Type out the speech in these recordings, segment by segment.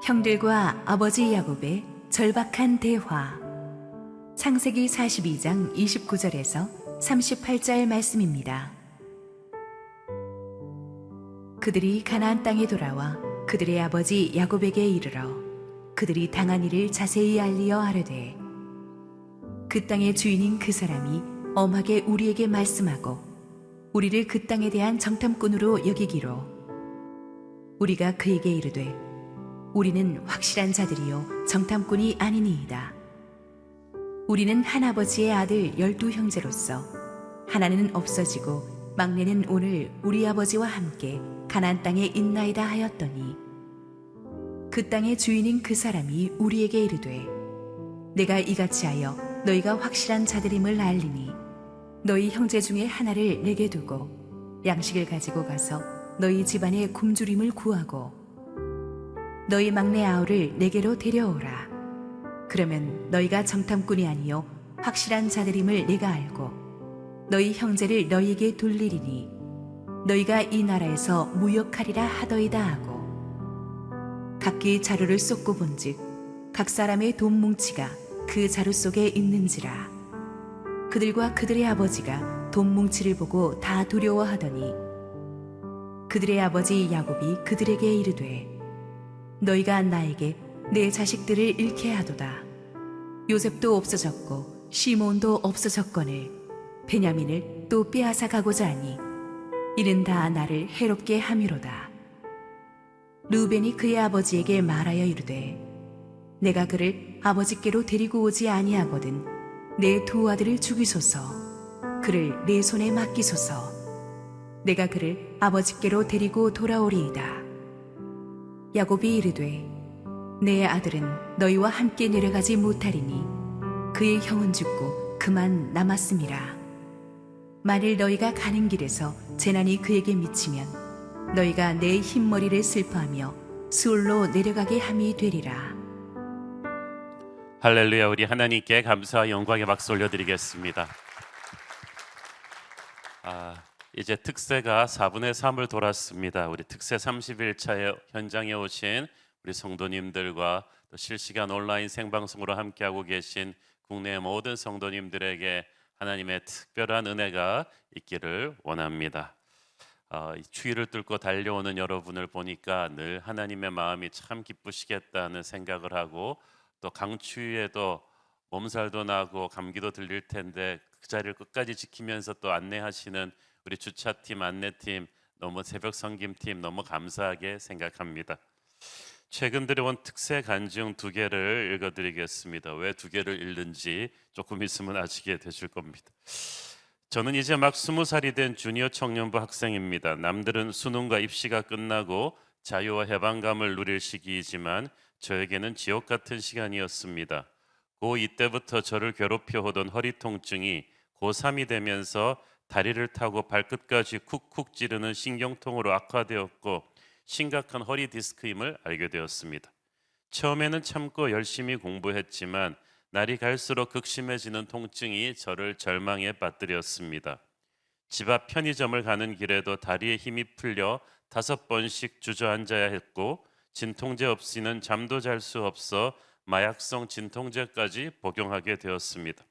형들과 아버지 야곱의 절박한 대화. 창세기 42장 29절에서 38절 말씀입니다. 그들이 가나안 땅에 돌아와 그들의 아버지 야곱에게 이르러 그들이 당한 일을 자세히 알리어 아뢰되, 그 땅의 주인인 그 사람이 엄하게 우리에게 말씀하고 우리를 그 땅에 대한 정탐꾼으로 여기기로, 우리가 그에게 이르되 우리는 확실한 자들이요 정탐꾼이 아니니이다. 우리는 한 아버지의 아들 12형제로서 하나는 없어지고 막내는 오늘 우리 아버지와 함께 가나안 땅에 있나이다 하였더니, 그 땅의 주인인 그 사람이 우리에게 이르되, 내가 이같이 하여 너희가 확실한 자들임을 알리니 너희 형제 중에 하나를 내게 두고 양식을 가지고 가서 너희 집안의 굶주림을 구하고 너희 막내 아우를 내게로 데려오라. 그러면 너희가 정탐꾼이 아니요 확실한 자들임을 내가 알고 너희 형제를 너희에게 돌리리니 너희가 이 나라에서 무역하리라 하더이다 하고, 각기 자루를 쏟고 본즉 각 사람의 돈 뭉치가 그 자루 속에 있는지라. 그들과 그들의 아버지가 돈 뭉치를 보고 다 두려워하더니, 그들의 아버지 야곱이 그들에게 이르되, 너희가 나에게 내 자식들을 잃게 하도다. 요셉도 없어졌고 시몬도 없어졌거늘 베냐민을 또 빼앗아 가고자 하니 이는 다 나를 해롭게 함이로다. 루벤이 그의 아버지에게 말하여 이르되, 내가 그를 아버지께로 데리고 오지 아니하거든 내 두 아들을 죽이소서. 그를 내 손에 맡기소서. 내가 그를 아버지께로 데리고 돌아오리이다. 야곱이 이르되, 내 아들은 너희와 함께 내려가지 못하리니 그의 형은 죽고 그만 남았음이라. 만일 너희가 가는 길에서 재난이 그에게 미치면 너희가 내 흰머리를 슬퍼하며 수울로 내려가게 함이 되리라. 할렐루야. 우리 하나님께 감사와 영광의 박수 올려드리겠습니다. 이제 특세가 4분의 3을 돌았습니다. 우리 특세 30일차에 현장에 오신 우리 성도님들과 또 실시간 온라인 생방송으로 함께하고 계신 국내 모든 성도님들에게 하나님의 특별한 은혜가 있기를 원합니다. 이 추위를 뚫고 달려오는 여러분을 보니까 늘 하나님의 마음이 참 기쁘시겠다는 생각을 하고, 또 강추위에도 몸살도 나고 감기도 들릴 텐데 그 자리를 끝까지 지키면서 또 안내하시는 우리 주차팀, 안내팀, 너무 새벽 섬김팀 너무 감사하게 생각합니다. 최근 들어온 특세 간증 2개를 읽어드리겠습니다. 왜 2개를 읽는지 조금 있으면 아시게 되실 겁니다. 저는 이제 막 20살이 된 주니어 청년부 학생입니다. 남들은 수능과 입시가 끝나고 자유와 해방감을 누릴 시기이지만 저에게는 지옥 같은 시간이었습니다. 고2 때부터 저를 괴롭혀 오던 허리 통증이 고3이 되면서 다리를 타고 발끝까지 쿡쿡 찌르는 신경통으로 악화되었고 심각한 허리 디스크임을 알게 되었습니다. 처음에는 참고 열심히 공부했지만 날이 갈수록 극심해지는 통증이 저를 절망에 빠뜨렸습니다. 집 앞 편의점을 가는 길에도 다리에 힘이 풀려 5번씩 주저앉아야 했고, 진통제 없이는 잠도 잘 수 없어 마약성 진통제까지 복용하게 되었습니다.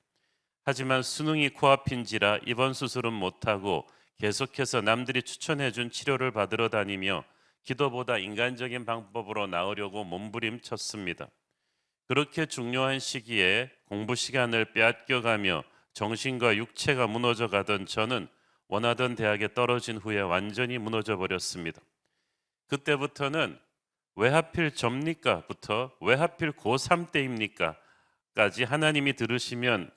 하지만 수능이 코앞인지라 입원 수술은 못하고 계속해서 남들이 추천해준 치료를 받으러 다니며 기도보다 인간적인 방법으로 나으려고 몸부림쳤습니다. 그렇게 중요한 시기에 공부 시간을 빼앗겨가며 정신과 육체가 무너져 가던 저는 원하던 대학에 떨어진 후에 완전히 무너져 버렸습니다. 그때부터는 왜 하필 접니까? 부터 왜 하필 고3 때입니까? 까지 하나님이 들으시면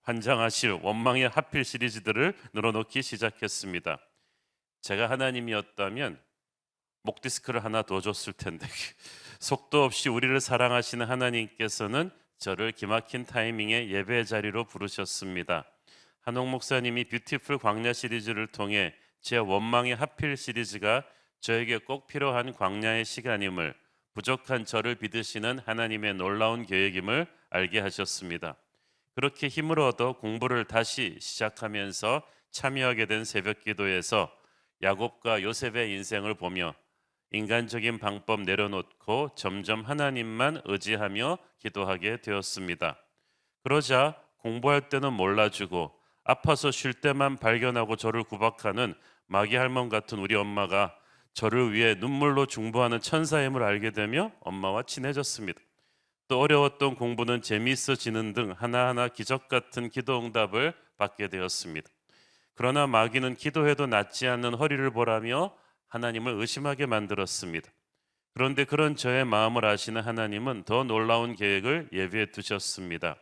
환장하실 원망의 하필 시리즈들을 늘어놓기 시작했습니다. 제가 하나님이었다면 목 디스크를 하나 더 줬을 텐데 속도 없이 우리를 사랑하시는 하나님께서는 저를 기막힌 타이밍에 예배 자리로 부르셨습니다. 한옥 목사님이 뷰티풀 광야 시리즈를 통해 제 원망의 하필 시리즈가 저에게 꼭 필요한 광야의 시간임을, 부족한 저를 믿으시는 하나님의 놀라운 계획임을 알게 하셨습니다. 그렇게 힘을 얻어 공부를 다시 시작하면서 참여하게 된 새벽 기도에서 야곱과 요셉의 인생을 보며 인간적인 방법 내려놓고 점점 하나님만 의지하며 기도하게 되었습니다. 그러자 공부할 때는 몰라주고 아파서 쉴 때만 발견하고 저를 구박하는 마귀 할멈 같은 우리 엄마가 저를 위해 눈물로 중보하는 천사임을 알게 되며 엄마와 친해졌습니다. 또 어려웠던 공부는 재미있어지는 등 하나하나 기적 같은 기도 응답을 받게 되었습니다. 그러나 마귀는 기도해도 낫지 않는 허리를 보라며 하나님을 의심하게 만들었습니다. 그런데 그런 저의 마음을 아시는 하나님은 더 놀라운 계획을 예비해 두셨습니다.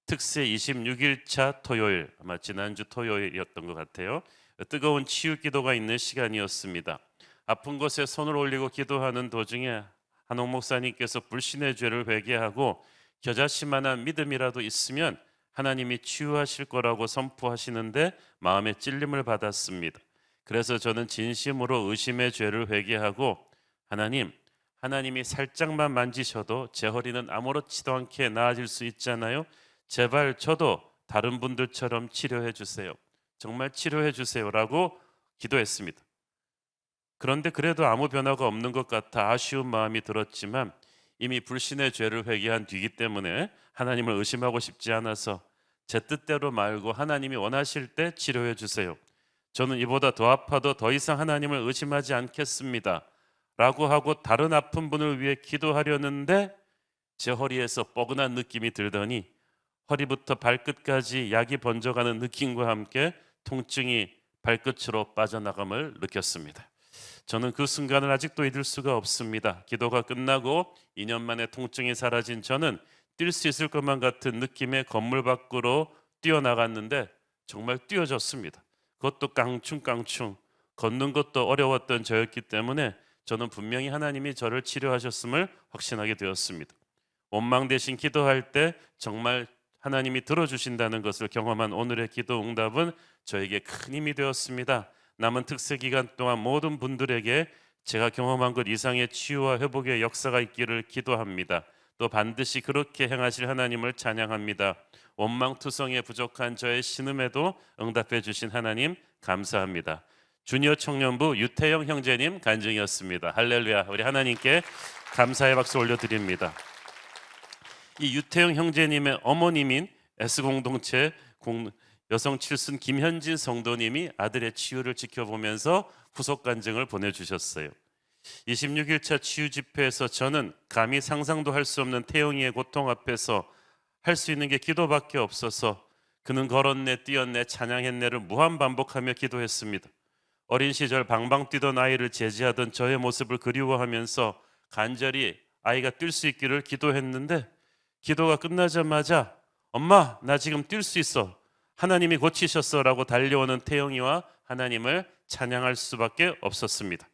특세 26일차 토요일, 아마 지난주 토요일이었던 것 같아요. 뜨거운 치유 기도가 있는 시간이었습니다. 아픈 곳에 손을 올리고 기도하는 도중에 한옥 목사님께서 불신의 죄를 회개하고 겨자씨만한 믿음이라도 있으면 하나님이 치유하실 거라고 선포하시는데 마음에 찔림을 받았습니다. 그래서 저는 진심으로 의심의 죄를 회개하고 하나님이 살짝만 만지셔도 제 허리는 아무렇지도 않게 나아질 수 있잖아요. 제발 저도 다른 분들처럼 치료해 주세요. 정말 치료해 주세요라고 기도했습니다. 그런데 그래도 아무 변화가 없는 것 같아 아쉬운 마음이 들었지만 이미 불신의 죄를 회개한 뒤이기 때문에 하나님을 의심하고 싶지 않아서 제 뜻대로 말고 하나님이 원하실 때 치료해 주세요. 저는 이보다 더 아파도 더 이상 하나님을 의심하지 않겠습니다. 라고 하고 다른 아픈 분을 위해 기도하려는데 제 허리에서 뻐근한 느낌이 들더니 허리부터 발끝까지 약이 번져가는 느낌과 함께 통증이 발끝으로 빠져나감을 느꼈습니다. 저는 그 순간을 아직도 잊을 수가 없습니다. 기도가 끝나고 2년 만에 통증이 사라진 저는 뛸 수 있을 것만 같은 느낌의 건물 밖으로 뛰어나갔는데 정말 뛰어졌습니다. 그것도 깡충깡충 걷는 것도 어려웠던 저였기 때문에 저는 분명히 하나님이 저를 치료하셨음을 확신하게 되었습니다. 원망 대신 기도할 때 정말 하나님이 들어주신다는 것을 경험한 오늘의 기도 응답은 저에게 큰 힘이 되었습니다. 남은 특세 기간 동안 모든 분들에게 제가 경험한 것 이상의 치유와 회복의 역사가 있기를 기도합니다. 또 반드시 그렇게 행하실 하나님을 찬양합니다. 원망투성에 부족한 저의 신음에도 응답해 주신 하나님 감사합니다. 주니어 청년부 유태영 형제님 간증이었습니다. 할렐루야. 우리 하나님께 감사의 박수 올려드립니다. 이 유태영 형제님의 어머님인 S공동체 여성 칠순 김현진 성도님이 아들의 치유를 지켜보면서 후속 간증을 보내주셨어요. 26일차 치유 집회에서 저는 감히 상상도 할 수 없는 태영이의 고통 앞에서 할 수 있는 게 기도밖에 없어서 그는 걸었네 뛰었네 찬양했네를 무한 반복하며 기도했습니다. 어린 시절 방방 뛰던 아이를 제지하던 저의 모습을 그리워하면서 간절히 아이가 뛸 수 있기를 기도했는데 기도가 끝나자마자 엄마 나 지금 뛸 수 있어 하나님이 고치셨어라고 달려오는 태영이와 하나님을 찬양할 수밖에 없었습니다.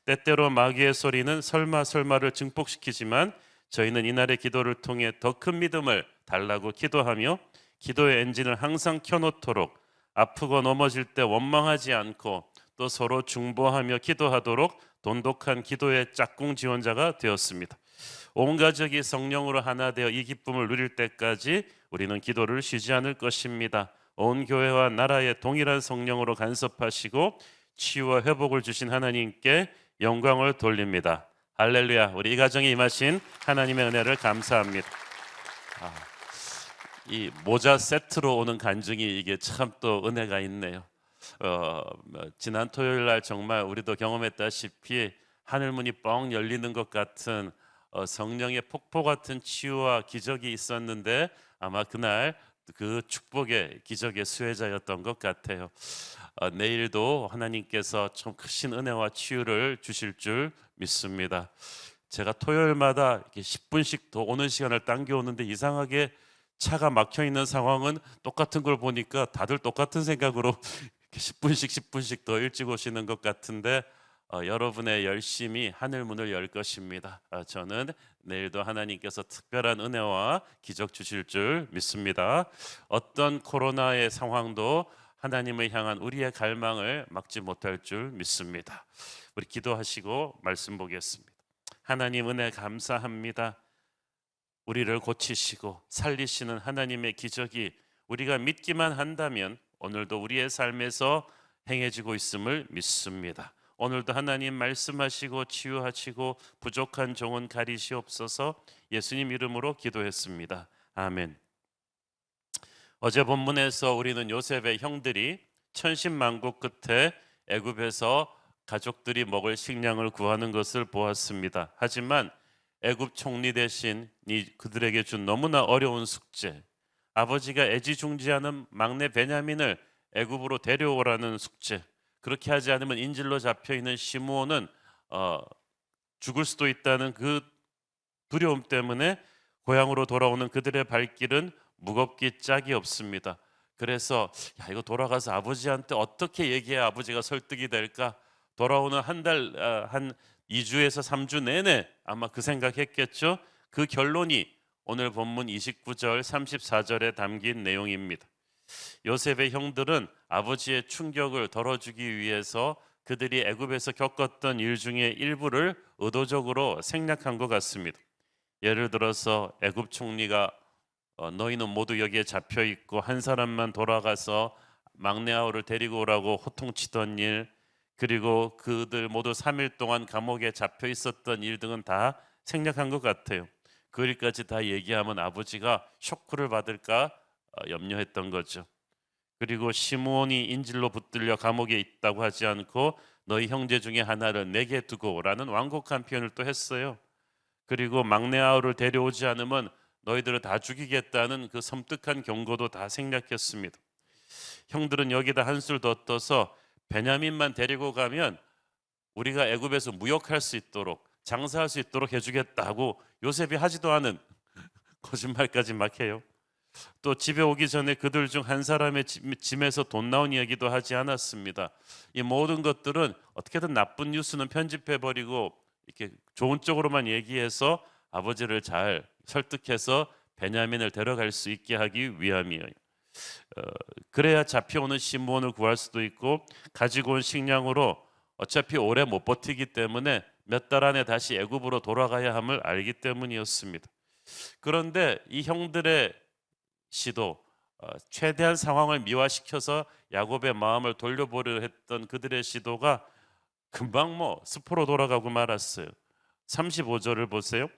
때때로 마귀의 소리는 설마를 증폭시키지만 저희는 이날의 기도를 통해 더 큰 믿음을 달라고 기도하며 기도의 엔진을 항상 켜놓도록 아프고 넘어질 때 원망하지 않고 또 서로 중보하며 기도하도록 돈독한 기도의 짝꿍 지원자가 되었습니다. 온 가족이 성령으로 하나 되어 이 기쁨을 누릴 때까지 우리는 기도를 쉬지 않을 것입니다. 온 교회와 나라에 동일한 성령으로 간섭하시고 치유와 회복을 주신 하나님께 영광을 돌립니다. 할렐루야. 우리 이 가정에 임하신 하나님의 은혜를 감사합니다. 이 모자 세트로 오는 간증이 이게 참 또 은혜가 있네요. 지난 토요일 날 정말 우리도 경험했다시피 하늘문이 뻥 열리는 것 같은 성령의 폭포 같은 치유와 기적이 있었는데 아마 그날 그 축복의 기적의 수혜자였던 것 같아요. 내일도 하나님께서 좀 크신 은혜와 치유를 주실 줄 믿습니다. 제가 토요일마다 이렇게 10분씩 더 오는 시간을 당겨오는데 이상하게 차가 막혀 있는 상황은 똑같은 걸 보니까 다들 똑같은 생각으로 10분씩 더 일찍 오시는 것 같은데 여러분의 열심이 하늘 문을 열 것입니다. 저는 내일도 하나님께서 특별한 은혜와 기적 주실 줄 믿습니다. 어떤 코로나의 상황도 하나님을 향한 우리의 갈망을 막지 못할 줄 믿습니다. 우리 기도하시고 말씀 보겠습니다. 하나님 은혜 감사합니다. 우리를 고치시고 살리시는 하나님의 기적이 우리가 믿기만 한다면 오늘도 우리의 삶에서 행해지고 있음을 믿습니다. 오늘도 하나님 말씀하시고 치유하시고 부족한 종은 가리시옵소서. 예수님 이름으로 기도했습니다. 아멘. 어제 본문에서 우리는 요셉의 형들이 천신만고 끝에 애굽에서 가족들이 먹을 식량을 구하는 것을 보았습니다. 하지만 애굽 총리 대신 그들에게 준 너무나 어려운 숙제, 아버지가 애지중지하는 막내 베냐민을 애굽으로 데려오라는 숙제, 그렇게 하지 않으면 인질로 잡혀있는 시므온은 죽을 수도 있다는 그 두려움 때문에 고향으로 돌아오는 그들의 발길은 무겁기 짝이 없습니다. 그래서 이거 돌아가서 아버지한테 어떻게 얘기해야 아버지가 설득이 될까? 돌아오는 한 2주에서 3주 내내 아마 그 생각했겠죠. 그 결론이 오늘 본문 29절 34절에 담긴 내용입니다. 요셉의 형들은 아버지의 충격을 덜어주기 위해서 그들이 애굽에서 겪었던 일 중에 일부를 의도적으로 생략한 것 같습니다. 예를 들어서 애굽 총리가 너희는 모두 여기에 잡혀 있고 한 사람만 돌아가서 막내 아우를 데리고 오라고 호통치던 일, 그리고 그들 모두 3일 동안 감옥에 잡혀 있었던 일 등은 다 생략한 것 같아요. 그 일까지 다 얘기하면 아버지가 쇼크를 받을까 염려했던 거죠. 그리고 시므온이 인질로 붙들려 감옥에 있다고 하지 않고 너희 형제 중에 하나를 내게 두고 오라는 완곡한 표현을 또 했어요. 그리고 막내 아우를 데려오지 않으면 너희들을 다 죽이겠다는 그 섬뜩한 경고도 다 생략했습니다. 형들은 여기다 한술 더 떠서 베냐민만 데리고 가면 우리가 애굽에서 무역할 수 있도록 장사할 수 있도록 해주겠다고 요셉이 하지도 않은 거짓말까지 막 해요. 또 집에 오기 전에 그들 중 한 사람의 짐에서 돈 나온 이야기도 하지 않았습니다. 이 모든 것들은 어떻게든 나쁜 뉴스는 편집해버리고 이렇게 좋은 쪽으로만 얘기해서 아버지를 잘 설득해서 베냐민을 데려갈 수 있게 하기 위함이에요. 그래야 잡혀오는 시므온을 구할 수도 있고 가지고 온 식량으로 어차피 오래 못 버티기 때문에 몇 달 안에 다시 애굽으로 돌아가야 함을 알기 때문이었습니다. 그런데 이 형들의 시도, 최대한 상황을 미화시켜서 야곱의 마음을 돌려보려 했던 그들의 시도가 금방 습으로 돌아가고 말았어요. 35절을 보세요.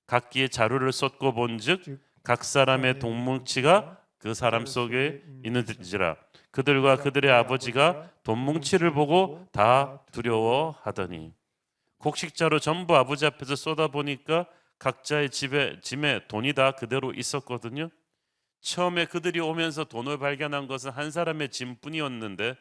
각기의 자루를 쏟고 본즉 각 사람의 돈뭉치가 그 사람 속에 있는지라 그들과 그들의 아버지가 돈뭉치를 보고 다 두려워하더니. 곡식자로 전부 아버지 앞에서 쏟아보니까 각자의 짐에 돈이 다 그대로 있었거든요. 처음에 그들이 오면서 돈을 발견한 것은 한 사람의 짐뿐이었는데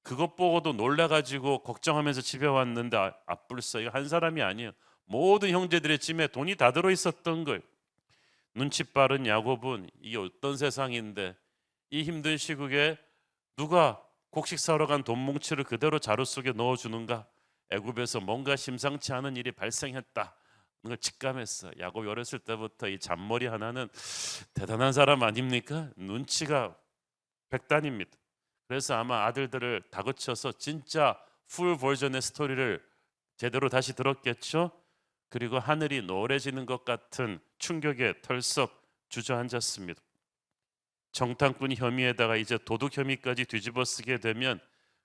그것 보고도 놀라가지고 걱정하면서 집에 왔는데 앞불서 이거 한 사람이 아니에요. 모든 형제들의 짐에 돈이 다 들어있었던 거예요. 눈치 빠른 야곱은 이게 어떤 세상인데 이 힘든 시국에 누가 곡식 사러 간 돈 뭉치를 그대로 자루 속에 넣어주는가? 애굽에서 뭔가 심상치 않은 일이 발생했다. 그걸 직감했어. 야곱이 어렸을 때부터 이 잔머리 하나는 대단한 사람 아닙니까? 눈치가 백단입니다. 그래서 아마 아들들을 다그쳐서 진짜 풀 버전의 스토리를 제대로 다시 들었겠죠. 그리고 하늘이 노래지는 것 같은 충격에 털썩 주저앉았습니다. 정탐꾼 혐의에다가 이제 도둑 혐의까지 뒤집어쓰게 되면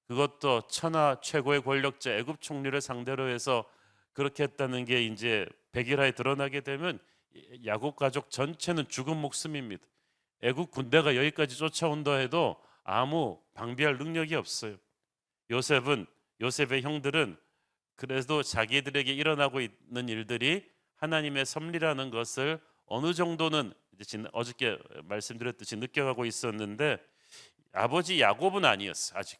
그것도 천하 최고의 권력자 애굽 총리를 상대로 해서 그렇게 했다는 게 이제 백일하에 드러나게 되면 야곱 가족 전체는 죽은 목숨입니다. 애굽 군대가 여기까지 쫓아온다 해도 아무 방비할 능력이 없어요. 요셉의 형들은 그래도 자기들에게 일어나고 있는 일들이 하나님의 섭리라는 것을 어느 정도는 어저께 말씀드렸듯이 느껴가고 있었는데 아버지 야곱은 아니었어. 아직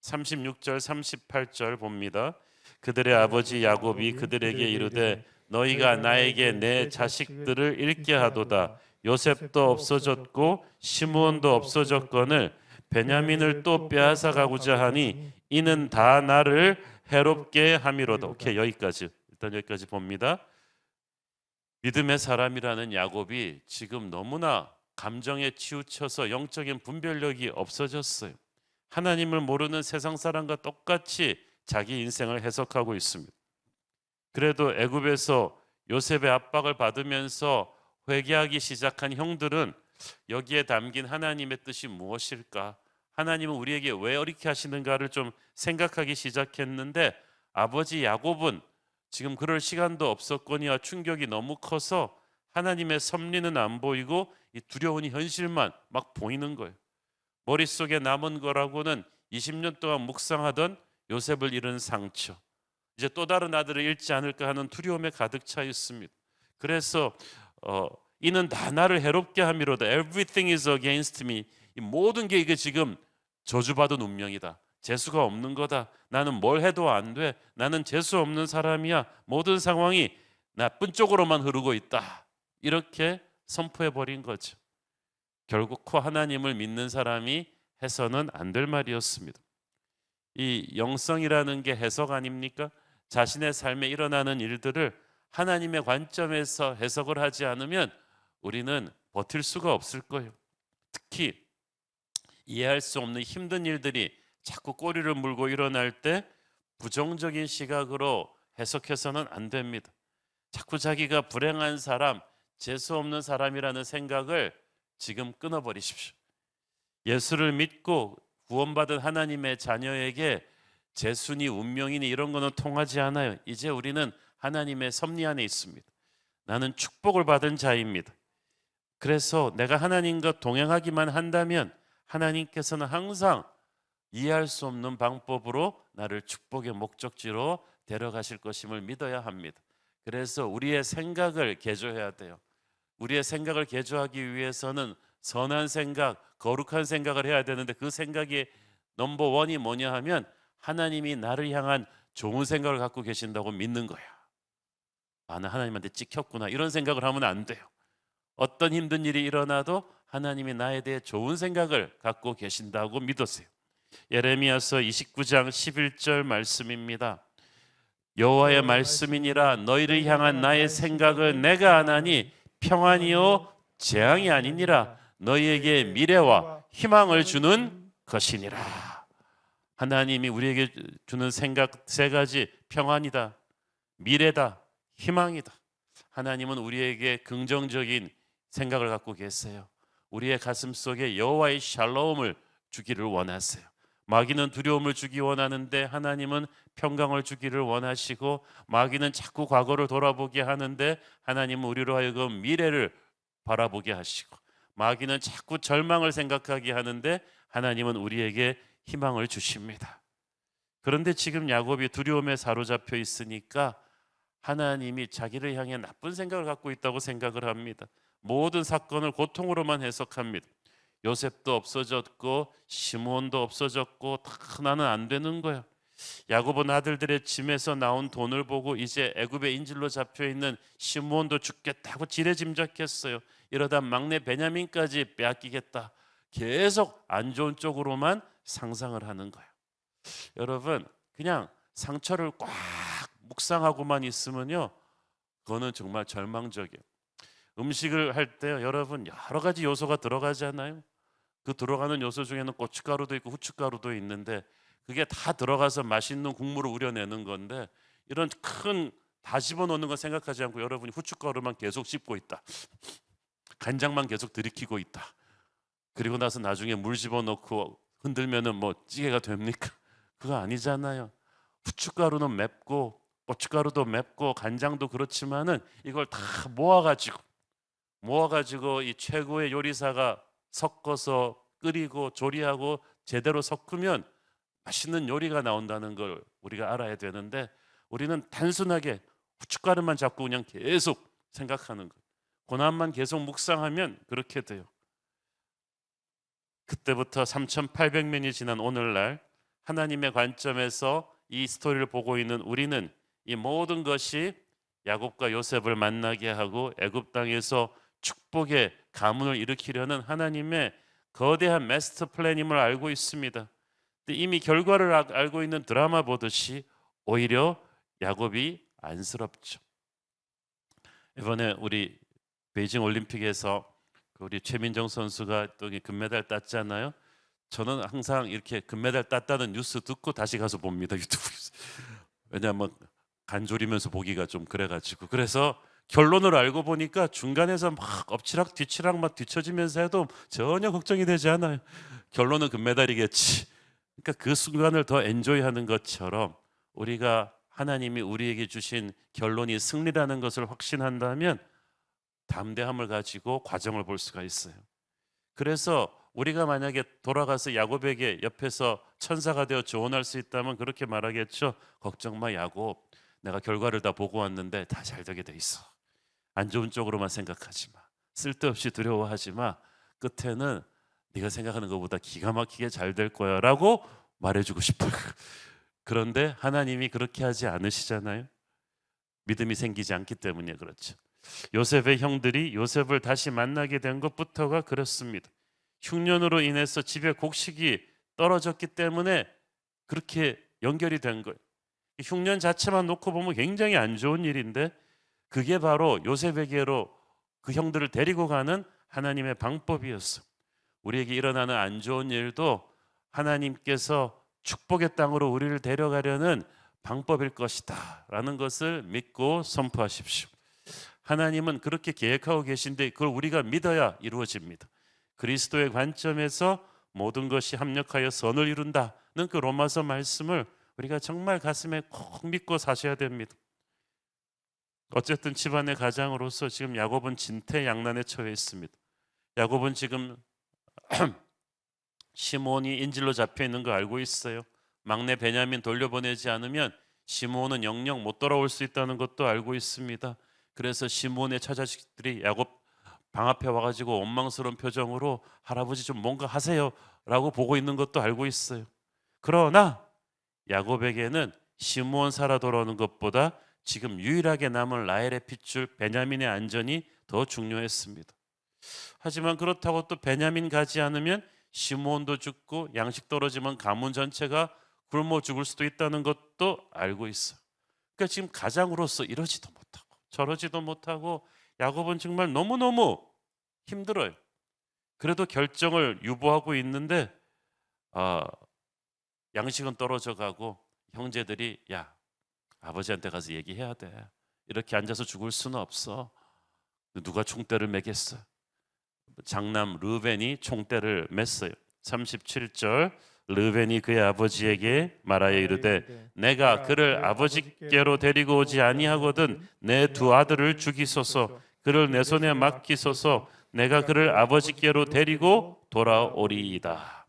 36절 38절 봅니다. 그들의 아버지 야곱이 그들에게 이르되 너희가 나에게 내 자식들을 잃게 하도다. 요셉도 없어졌고 시므온도 없어졌거늘 베냐민을 또 빼앗아 가고자 하니 이는 다 나를 해롭게 함이로다. 오케이, 여기까지. 일단 여기까지 봅니다. 믿음의 사람이라는 야곱이 지금 너무나 감정에 치우쳐서 영적인 분별력이 없어졌어요. 하나님을 모르는 세상 사람과 똑같이 자기 인생을 해석하고 있습니다. 그래도 애굽에서 요셉의 압박을 받으면서 회개하기 시작한 형들은 여기에 담긴 하나님의 뜻이 무엇일까? 하나님은 우리에게 왜 이렇게 하시는가를 좀 생각하기 시작했는데 아버지 야곱은 지금 그럴 시간도 없었거니와 충격이 너무 커서 하나님의 섭리는 안 보이고 이 두려운 현실만 막 보이는 거예요. 머릿속에 남은 거라고는 20년 동안 묵상하던 요셉을 잃은 상처, 이제 또 다른 아들을 잃지 않을까 하는 두려움에 가득 차 있습니다. 그래서 이는 다 나를 해롭게 함이로다. Everything is against me. 이 모든 게 이게 지금 저주받은 운명이다. 재수가 없는 거다. 나는 뭘 해도 안 돼. 나는 재수 없는 사람이야. 모든 상황이 나쁜 쪽으로만 흐르고 있다. 이렇게 선포해 버린 거죠. 결국 하나님을 믿는 사람이 해서는 안 될 말이었습니다. 이 영성이라는 게 해석 아닙니까? 자신의 삶에 일어나는 일들을 하나님의 관점에서 해석을 하지 않으면 우리는 버틸 수가 없을 거예요. 특히 이해할 수 없는 힘든 일들이 자꾸 꼬리를 물고 일어날 때 부정적인 시각으로 해석해서는 안 됩니다. 자꾸 자기가 불행한 사람, 재수 없는 사람이라는 생각을 지금 끊어버리십시오. 예수를 믿고 구원받은 하나님의 자녀에게 재수니 운명이니 이런 거는 통하지 않아요. 이제 우리는 하나님의 섭리 안에 있습니다. 나는 축복을 받은 자입니다. 그래서 내가 하나님과 동행하기만 한다면 하나님께서는 항상 이해할 수 없는 방법으로 나를 축복의 목적지로 데려가실 것임을 믿어야 합니다. 그래서 우리의 생각을 개조해야 돼요. 우리의 생각을 개조하기 위해서는 선한 생각, 거룩한 생각을 해야 되는데 그 생각이 넘버원이 뭐냐 하면 하나님이 나를 향한 좋은 생각을 갖고 계신다고 믿는 거야. 나 하나님한테 찍혔구나 이런 생각을 하면 안 돼요. 어떤 힘든 일이 일어나도 하나님이 나에 대해 좋은 생각을 갖고 계신다고 믿으세요. 예레미야서 29장 11절 말씀입니다. 여호와의 말씀이니라 너희를 향한 나의 생각을 내가 아나니 평안이요 재앙이 아니니라 너희에게 미래와 희망을 주는 것이니라. 하나님이 우리에게 주는 생각 세 가지, 평안이다, 미래다, 희망이다. 하나님은 우리에게 긍정적인 생각을 갖고 계세요. 우리의 가슴 속에 여호와의 샬롬을 주기를 원하세요. 마귀는 두려움을 주기 원하는데 하나님은 평강을 주기를 원하시고, 마귀는 자꾸 과거를 돌아보게 하는데 하나님은 우리로 하여금 미래를 바라보게 하시고, 마귀는 자꾸 절망을 생각하게 하는데 하나님은 우리에게 희망을 주십니다. 그런데 지금 야곱이 두려움에 사로잡혀 있으니까 하나님이 자기를 향해 나쁜 생각을 갖고 있다고 생각을 합니다. 모든 사건을 고통으로만 해석합니다. 요셉도 없어졌고 시므온도 없어졌고 다 나는 안 되는 거야. 야곱은 아들들의 짐에서 나온 돈을 보고 이제 애굽의 인질로 잡혀있는 시므온도 죽겠다고 지레짐작했어요. 이러다 막내 베냐민까지 빼앗기겠다. 계속 안 좋은 쪽으로만 상상을 하는 거예요. 여러분, 그냥 상처를 꽉 묵상하고만 있으면요, 그거는 정말 절망적이에요. 음식을 할 때 여러분 여러 가지 요소가 들어가잖아요. 그 들어가는 요소 중에는 고춧가루도 있고 후춧가루도 있는데 그게 다 들어가서 맛있는 국물을 우려내는 건데, 이런 큰 다 집어넣는 건 생각하지 않고 여러분이 후춧가루만 계속 씹고 있다, 간장만 계속 들이키고 있다, 그리고 나서 나중에 물 집어넣고 흔들면은 뭐 찌개가 됩니까? 그거 아니잖아요. 후춧가루는 맵고 고춧가루도 맵고 간장도 그렇지만은 이걸 다 모아가지고 이 최고의 요리사가 섞어서 끓이고 조리하고 제대로 섞으면 맛있는 요리가 나온다는 걸 우리가 알아야 되는데, 우리는 단순하게 후춧가루만 잡고 그냥 계속 생각하는 것, 고난만 계속 묵상하면 그렇게 돼요. 그때부터 3800년이 지난 오늘날 하나님의 관점에서 이 스토리를 보고 있는 우리는 이 모든 것이 야곱과 요셉을 만나게 하고 애굽 땅에서 축복의 가문을 일으키려는 하나님의 거대한 마스터 플랜임을 알고 있습니다. 근데 이미 결과를 알고 있는 드라마 보듯이 오히려 야곱이 안쓰럽죠. 이번에 우리 베이징 올림픽에서 우리 최민정 선수가 또 금메달 땄잖아요. 저는 항상 이렇게 금메달 땄다는 뉴스 듣고 다시 가서 봅니다, 유튜브에서. 왜냐하면 간졸이면서 보기가 좀 그래가지고. 그래서 결론을 알고 보니까 중간에서 막 엎치락 뒤치락 막 뒤처지면서 해도 전혀 걱정이 되지 않아요. 결론은 금메달이겠지. 그러니까 그 순간을 더 엔조이하는 것처럼 우리가 하나님이 우리에게 주신 결론이 승리라는 것을 확신한다면 담대함을 가지고 과정을 볼 수가 있어요. 그래서 우리가 만약에 돌아가서 야곱에게 옆에서 천사가 되어 조언할 수 있다면 그렇게 말하겠죠. 걱정 마 야곱, 내가 결과를 다 보고 왔는데 다 잘 되게 돼 있어. 안 좋은 쪽으로만 생각하지 마. 쓸데없이 두려워하지 마. 끝에는 네가 생각하는 것보다 기가 막히게 잘 될 거야 라고 말해주고 싶어요. 그런데 하나님이 그렇게 하지 않으시잖아요. 믿음이 생기지 않기 때문에 그렇죠. 요셉의 형들이 요셉을 다시 만나게 된 것부터가 그렇습니다. 흉년으로 인해서 집에 곡식이 떨어졌기 때문에 그렇게 연결이 된 거예요. 흉년 자체만 놓고 보면 굉장히 안 좋은 일인데 그게 바로 요셉에게로 그 형들을 데리고 가는 하나님의 방법이었어. 우리에게 일어나는 안 좋은 일도 하나님께서 축복의 땅으로 우리를 데려가려는 방법일 것이다 라는 것을 믿고 선포하십시오. 하나님은 그렇게 계획하고 계신데 그걸 우리가 믿어야 이루어집니다. 그리스도의 관점에서 모든 것이 합력하여 선을 이룬다는 그 로마서 말씀을 우리가 정말 가슴에 꼭 믿고 사셔야 됩니다. 어쨌든 집안의 가장으로서 지금 야곱은 진퇴양난에 처해 있습니다. 야곱은 지금 시므온이 인질로 잡혀 있는 거 알고 있어요. 막내 베냐민 돌려보내지 않으면 시므온은 영영 못 돌아올 수 있다는 것도 알고 있습니다. 그래서 시므온의 처자식들이 야곱 방 앞에 와가지고 원망스러운 표정으로 할아버지 좀 뭔가 하세요 라고 보고 있는 것도 알고 있어요. 그러나 야곱에게는 시므온 살아 돌아오는 것보다 지금 유일하게 남은 라헬의 핏줄 베냐민의 안전이 더 중요했습니다. 하지만 그렇다고 또 베냐민 가지 않으면 시므온도 죽고 양식 떨어지면 가문 전체가 굶어 죽을 수도 있다는 것도 알고 있어요. 그러니까 지금 가장으로서 이러지도 못하고 저러지도 못하고 야곱은 정말 너무너무 힘들어요. 그래도 결정을 유보하고 있는데 양식은 떨어져 가고 형제들이 야 아버지한테 가서 얘기해야 돼. 이렇게 앉아서 죽을 수는 없어. 누가 총대를 매겠어. 장남 르벤이 총대를 맸어요. 37절 르벤이 그의 아버지에게 말하여 이르되 내가 그를 아버지께로 데리고 오지 아니하거든 내 두 아들을 죽이소서 그를 내 손에 맡기소서 내가 그를 아버지께로 데리고 돌아오리이다.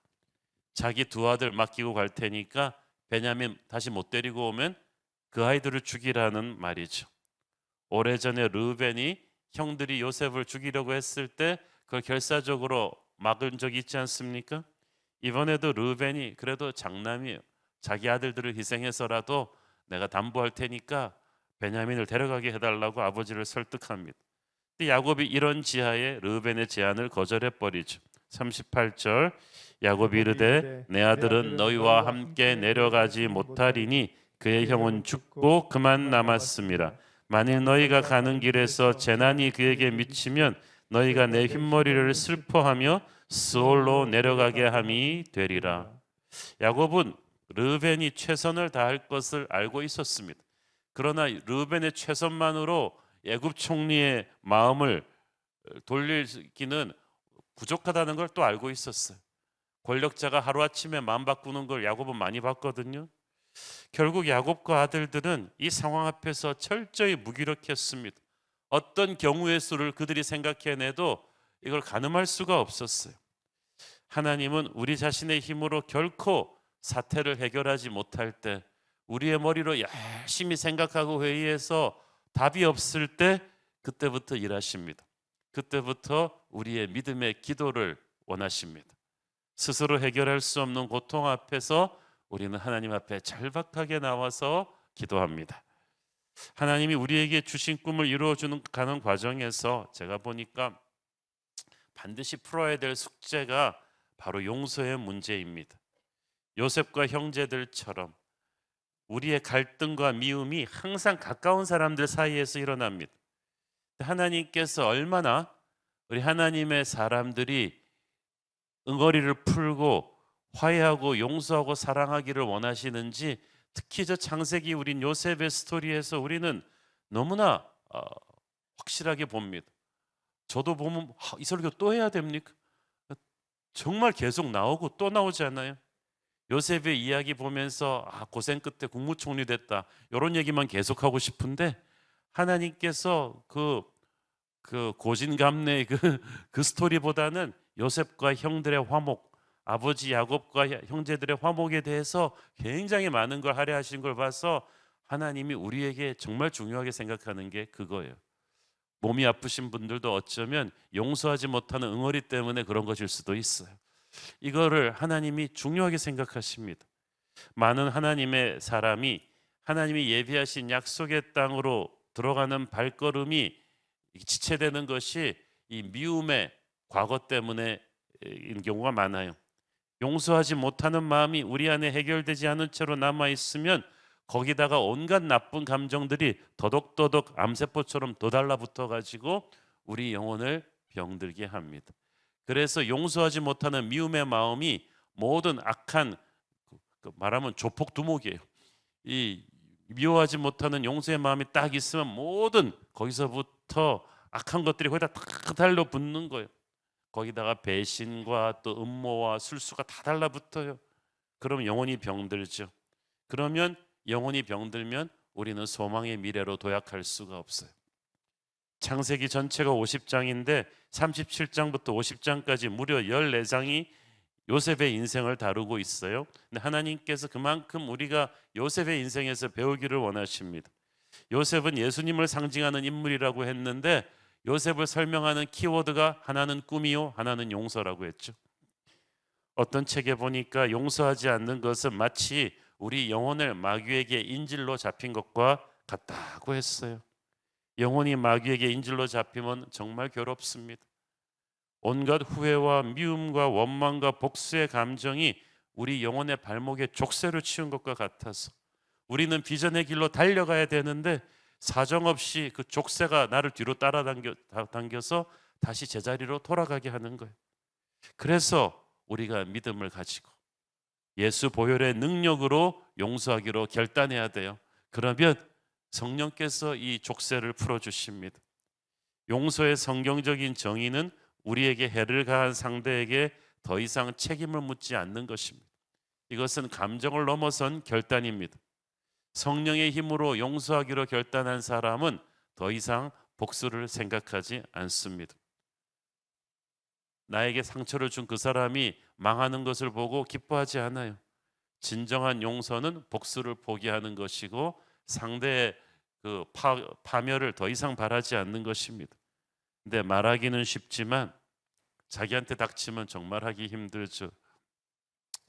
자기 두 아들 맡기고 갈 테니까 베냐민 다시 못 데리고 오면 그 아이들을 죽이라는 말이죠. 오래전에 르벤이 형들이 요셉을 죽이려고 했을 때 그걸 결사적으로 막은 적이 있지 않습니까? 이번에도 르벤이 그래도 장남이에요. 자기 아들들을 희생해서라도 내가 담보할 테니까 베냐민을 데려가게 해달라고 아버지를 설득합니다. 근데 야곱이 이런 지하에 르벤의 제안을 거절해 버리죠. 38절 야곱이 이르되 내 아들은 너희와 함께 내려가지 못하리니 그의 형은 죽고 그만 남았습니다. 만일 너희가 가는 길에서 재난이 그에게 미치면 너희가 내 흰머리를 슬퍼하며 스올로 내려가게 함이 되리라. 야곱은 르벤이 최선을 다할 것을 알고 있었습니다. 그러나 르벤의 최선만으로 애굽 총리의 마음을 돌리기는 부족하다는 걸 또 알고 있었어요. 권력자가 하루아침에 마음 바꾸는 걸 야곱은 많이 봤거든요. 결국 야곱과 아들들은 이 상황 앞에서 철저히 무기력했습니다. 어떤 경우의 수를 그들이 생각해내도 이걸 가늠할 수가 없었어요. 하나님은 우리 자신의 힘으로 결코 사태를 해결하지 못할 때 우리의 머리로 열심히 생각하고 회의해서 답이 없을 때 그때부터 일하십니다. 그때부터 우리의 믿음의 기도를 원하십니다. 스스로 해결할 수 없는 고통 앞에서 우리는 하나님 앞에 절박하게 나와서 기도합니다. 하나님이 우리에게 주신 꿈을 이루어주는 가는 과정에서 제가 보니까 반드시 풀어야 될 숙제가 바로 용서의 문제입니다. 요셉과 형제들처럼 우리의 갈등과 미움이 항상 가까운 사람들 사이에서 일어납니다. 하나님께서 얼마나 우리 하나님의 사람들이 응어리를 풀고 화해하고 용서하고 사랑하기를 원하시는지 특히 저 창세기 우린 요셉의 스토리에서 우리는 너무나 확실하게 봅니다. 저도 보면 이 설교 또 해야 됩니까? 정말 계속 나오고 또 나오잖아요. 요셉의 이야기 보면서 고생 끝에 국무총리 됐다 이런 얘기만 계속하고 싶은데 하나님께서 그 고진감래의 그 스토리보다는 요셉과 형들의 화목, 아버지 야곱과 형제들의 화목에 대해서 굉장히 많은 걸 할애하신 걸 봐서 하나님이 우리에게 정말 중요하게 생각하는 게 그거예요. 몸이 아프신 분들도 어쩌면 용서하지 못하는 응어리 때문에 그런 것일 수도 있어요. 이거를 하나님이 중요하게 생각하십니다. 많은 하나님의 사람이 하나님이 예비하신 약속의 땅으로 들어가는 발걸음이 지체되는 것이 이 미움의 과거 때문에인 경우가 많아요. 용서하지 못하는 마음이 우리 안에 해결되지 않은 채로 남아 있으면 거기다가 온갖 나쁜 감정들이 더덕더덕 암세포처럼 돋달라붙어 가지고 우리 영혼을 병들게 합니다. 그래서 용서하지 못하는 미움의 마음이 모든 악한 말하면 조폭 두목이에요. 이 미워하지 못하는 용서의 마음이 딱 있으면 모든 거기서부터 악한 것들이 거기다 다 달라붙는 거예요. 거기다가 배신과 또 음모와 술수가 다 달라붙어요. 그럼 영혼이 병들죠. 그러면 영혼이 병들면 우리는 소망의 미래로 도약할 수가 없어요. 창세기 전체가 50장인데 37장부터 50장까지 무려 14장이 요셉의 인생을 다루고 있어요. 근데 하나님께서 그만큼 우리가 요셉의 인생에서 배우기를 원하십니다. 요셉은 예수님을 상징하는 인물이라고 했는데 요셉을 설명하는 키워드가 하나는 꿈이요 하나는 용서라고 했죠. 어떤 책에 보니까 용서하지 않는 것은 마치 우리 영혼을 마귀에게 인질로 잡힌 것과 같다고 했어요. 영혼이 마귀에게 인질로 잡히면 정말 괴롭습니다. 온갖 후회와 미움과 원망과 복수의 감정이 우리 영혼의 발목에 족쇄를 치운 것과 같아서 우리는 비전의 길로 달려가야 되는데 사정없이 그 족쇄가 나를 뒤로 당겨서 다시 제자리로 돌아가게 하는 거예요. 그래서 우리가 믿음을 가지고 예수 보혈의 능력으로 용서하기로 결단해야 돼요. 그러면 성령께서 이 족쇄를 풀어주십니다. 용서의 성경적인 정의는 우리에게 해를 가한 상대에게 더 이상 책임을 묻지 않는 것입니다. 이것은 감정을 넘어선 결단입니다. 성령의 힘으로 용서하기로 결단한 사람은 더 이상 복수를 생각하지 않습니다. 나에게 상처를 준 그 사람이 망하는 것을 보고 기뻐하지 않아요. 진정한 용서는 복수를 포기하는 것이고 상대의 그 파멸을 더 이상 바라지 않는 것입니다. 근데 말하기는 쉽지만 자기한테 닥치면 정말 하기 힘들죠.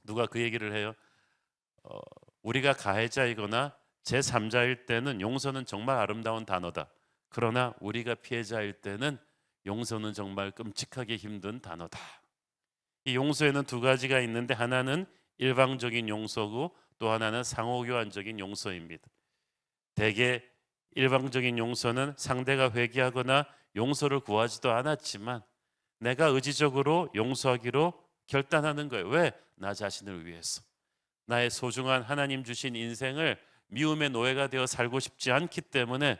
누가 그 얘기를 해요. 우리가 가해자이거나 제3자일 때는 용서는 정말 아름다운 단어다. 그러나 우리가 피해자일 때는 용서는 정말 끔찍하게 힘든 단어다. 이 용서에는 두 가지가 있는데 하나는 일방적인 용서고 또 하나는 상호교환적인 용서입니다. 대개 일방적인 용서는 상대가 회개하거나 용서를 구하지도 않았지만 내가 의지적으로 용서하기로 결단하는 거예요. 왜? 나 자신을 위해서. 나의 소중한 하나님 주신 인생을 미움의 노예가 되어 살고 싶지 않기 때문에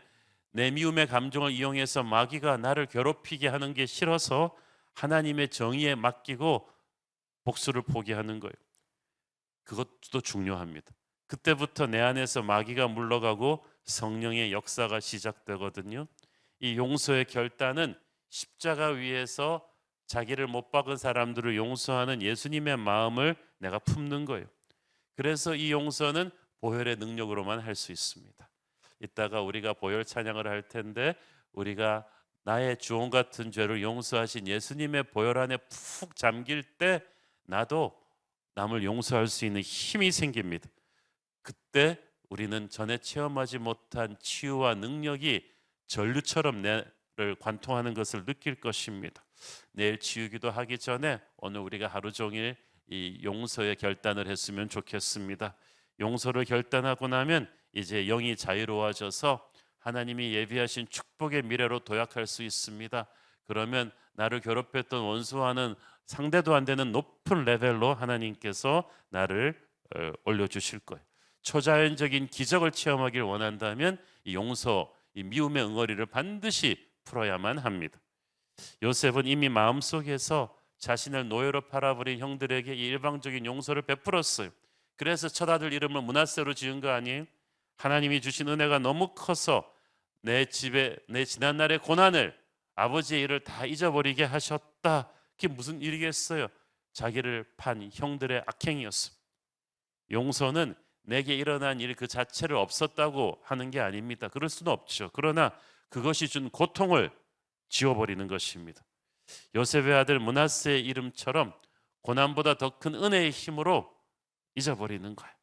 내 미움의 감정을 이용해서 마귀가 나를 괴롭히게 하는 게 싫어서 하나님의 정의에 맡기고 복수를 포기하는 거예요. 그것도 중요합니다. 그때부터 내 안에서 마귀가 물러가고 성령의 역사가 시작되거든요. 이 용서의 결단은 십자가 위에서 자기를 못 박은 사람들을 용서하는 예수님의 마음을 내가 품는 거예요. 그래서 이 용서는 보혈의 능력으로만 할 수 있습니다. 이따가 우리가 보혈 찬양을 할 텐데 우리가 나의 주홍 같은 죄를 용서하신 예수님의 보혈 안에 푹 잠길 때 나도 남을 용서할 수 있는 힘이 생깁니다. 그때 우리는 전에 체험하지 못한 치유와 능력이 전류처럼 나를 관통하는 것을 느낄 것입니다. 내일 치유기도 하기 전에 오늘 우리가 하루 종일 이 용서의 결단을 했으면 좋겠습니다. 용서를 결단하고 나면 이제 영이 자유로워져서 하나님이 예비하신 축복의 미래로 도약할 수 있습니다. 그러면 나를 괴롭혔던 원수와는 상대도 안 되는 높은 레벨로 하나님께서 나를 올려주실 거예요. 초자연적인 기적을 체험하길 원한다면 이 용서, 이 미움의 응어리를 반드시 베풀어야만 합니다. 요셉은 이미 마음속에서 자신을 노예로 팔아버린 형들에게 이 일방적인 용서를 베풀었어요. 그래서 첫 아들 이름을 므낫세로 지은 거 아니에요? 하나님이 주신 은혜가 너무 커서 내 집에 내 지난날의 고난을, 아버지의 일을 다 잊어버리게 하셨다. 그게 무슨 일이겠어요? 자기를 판 형들의 악행이었습니다. 용서는 내게 일어난 일 그 자체를 없었다고 하는 게 아닙니다. 그럴 수는 없죠. 그러나 그것이 준 고통을 지워버리는 것입니다. 요셉의 아들 므낫세의 이름처럼 고난보다 더 큰 은혜의 힘으로 잊어버리는 거예요.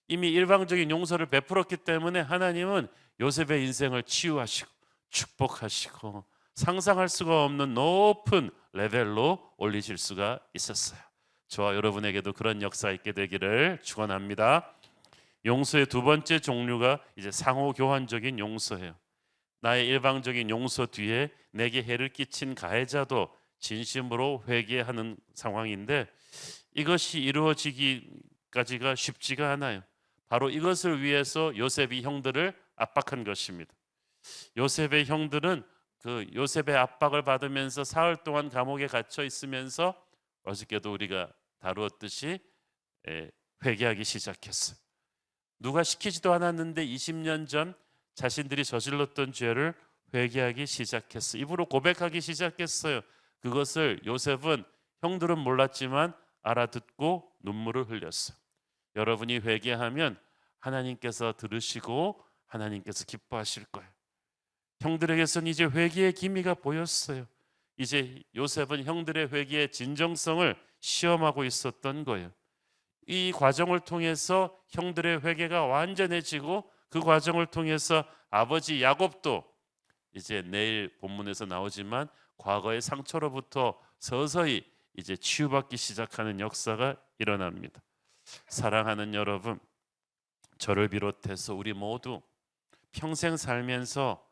이미 일방적인 용서를 베풀었기 때문에 하나님은 요셉의 인생을 치유하시고 축복하시고 상상할 수가 없는 높은 레벨로 올리실 수가 있었어요. 저와 여러분에게도 그런 역사 있게 되기를 축원합니다. 용서의 두 번째 종류가 이제 상호 교환적인 용서예요. 나의 일방적인 용서 뒤에 내게 해를 끼친 가해자도 진심으로 회개하는 상황인데 이것이 이루어지기까지가 쉽지가 않아요. 바로 이것을 위해서 요셉이 형들을 압박한 것입니다. 요셉의 형들은 그 요셉의 압박을 받으면서 사흘 동안 감옥에 갇혀 있으면서 어저께도 우리가 다루었듯이 회개하기 시작했어요. 누가 시키지도 않았는데 20년 전 자신들이 저질렀던 죄를 회개하기 시작했어요. 입으로 고백하기 시작했어요. 그것을 요셉은 형들은 몰랐지만 알아듣고 눈물을 흘렸어요. 여러분이 회개하면 하나님께서 들으시고 하나님께서 기뻐하실 거예요. 형들에게서는 이제 회개의 기미가 보였어요. 이제 요셉은 형들의 회개의 진정성을 시험하고 있었던 거예요. 이 과정을 통해서 형들의 회개가 완전해지고 그 과정을 통해서 아버지 야곱도 이제 내일 본문에서 나오지만 과거의 상처로부터 서서히 이제 치유받기 시작하는 역사가 일어납니다. 사랑하는 여러분, 저를 비롯해서 우리 모두 평생 살면서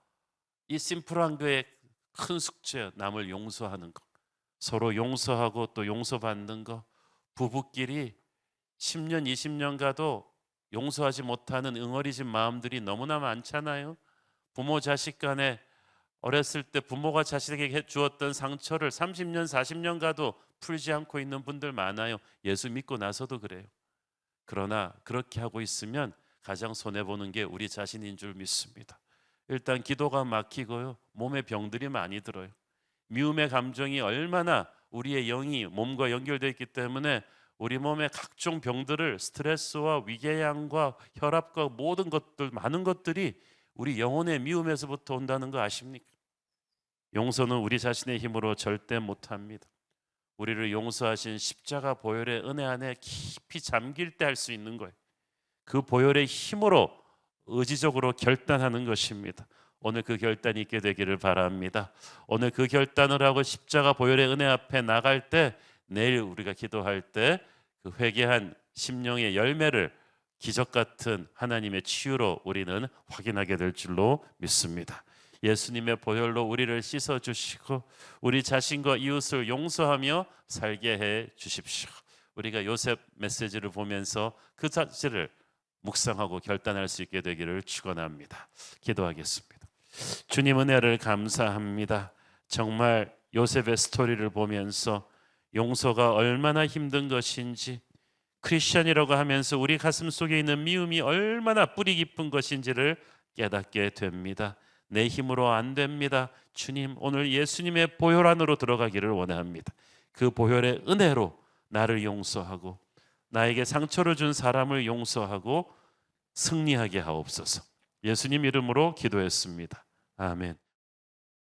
이 심플한 거에 큰 숙제, 남을 용서하는 것, 서로 용서하고 또 용서받는 것, 부부끼리 10년, 20년 가도 용서하지 못하는 응어리진 마음들이 너무나 많잖아요. 부모 자식 간에 어렸을 때 부모가 자식에게 주었던 상처를 30년, 40년 가도 풀지 않고 있는 분들 많아요. 예수 믿고 나서도 그래요. 그러나 그렇게 하고 있으면 가장 손해보는 게 우리 자신인 줄 믿습니다. 일단 기도가 막히고요. 몸에 병들이 많이 들어요. 미움의 감정이 얼마나 우리의 영이 몸과 연결되어 있기 때문에 우리 몸의 각종 병들을 스트레스와 위궤양과 혈압과 모든 것들, 많은 것들이 우리 영혼의 미움에서부터 온다는 거 아십니까? 용서는 우리 자신의 힘으로 절대 못합니다. 우리를 용서하신 십자가 보혈의 은혜 안에 깊이 잠길 때 할 수 있는 거예요. 그 보혈의 힘으로 의지적으로 결단하는 것입니다. 오늘 그 결단이 있게 되기를 바랍니다. 오늘 그 결단을 하고 십자가 보혈의 은혜 앞에 나갈 때 내일 우리가 기도할 때 그 회개한 심령의 열매를 기적 같은 하나님의 치유로 우리는 확인하게 될 줄로 믿습니다. 예수님의 보혈로 우리를 씻어 주시고 우리 자신과 이웃을 용서하며 살게 해 주십시오. 우리가 요셉 메시지를 보면서 그 자체를 묵상하고 결단할 수 있게 되기를 축원합니다. 기도하겠습니다. 주님 은혜를 감사합니다. 정말 요셉의 스토리를 보면서 용서가 얼마나 힘든 것인지, 크리스천이라고 하면서 우리 가슴 속에 있는 미움이 얼마나 뿌리 깊은 것인지를 깨닫게 됩니다. 내 힘으로 안 됩니다. 주님, 오늘 예수님의 보혈 안으로 들어가기를 원합니다. 그 보혈의 은혜로 나를 용서하고 나에게 상처를 준 사람을 용서하고 승리하게 하옵소서. 예수님 이름으로 기도했습니다. 아멘.